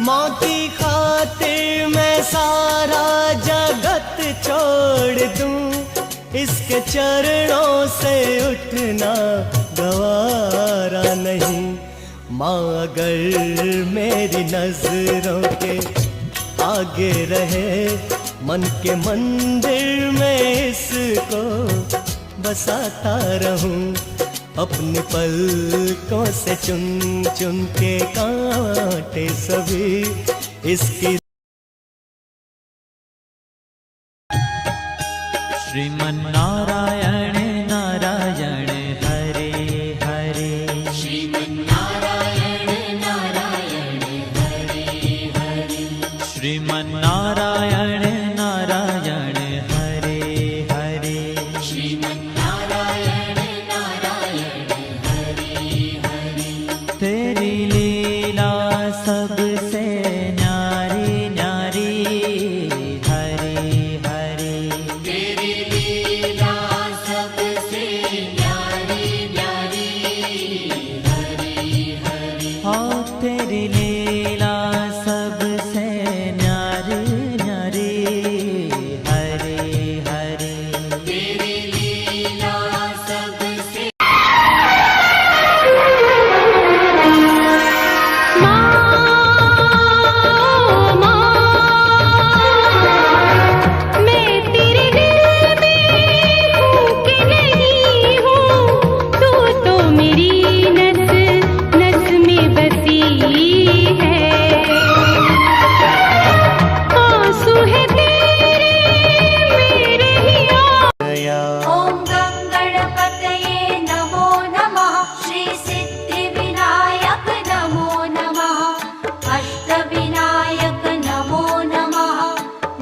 माँ की खातिर मैं सारा जगत छोड़ दूं, इसके चरणों से उठना गवारा नहीं। माँ अगर मेरी नजरों के आगे रहे, मन के मंदिर में इसको बसाता रहूं, अपनी पलकों से चुन चुन के कांटे सभी इसकी। श्रीमन्नारायण नारायण हरे हरे, श्रीमन्नारायण नारायण हरे हरे, श्रीमन्नारायण नारायण हरे हरे, श्रीमन्नारायण नारायण हरे हरे। तेरी लीला सबसे न्यारी न्यारी हरे हरे, तेरी लीला सबसे न्यारी न्यारी हरे हरे। हाँ तेरी लीला सबसे न्यारी न्यारी हरे हरे, तेरी लीला सबसे मैं तेरे दिल में हूँ कि नहीं हूँ, तू तो मेरी नस नस में बसी है। आंसू है तेरे मेरे ही ओम गं गणपतये नमो नमः, श्री सिद्धि विनायक नमो नमः, अष्टविनायक नमो नमः,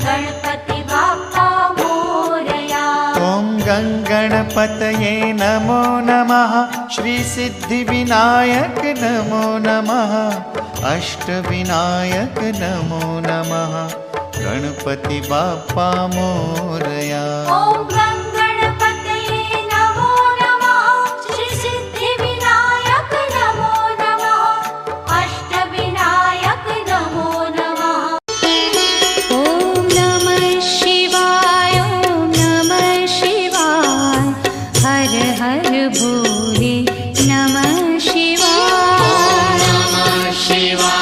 गणपति बाप्पा मोरया। ॐ गं गणपतये नमो नमः, श्री सिद्धि विनायक नमो नमः, अष्टविनायक नमो नमः, गणपति बाप्पा मोरया। ओम गं गणपतये नमो नमः, श्री सिद्धि विनायक नमो नमः, अष्टविनायक नमो नमः। ओम नमः शिवाय, ओम नमः शिवाय, हर हर भोले नमः शिवाय। नमः शिवाय।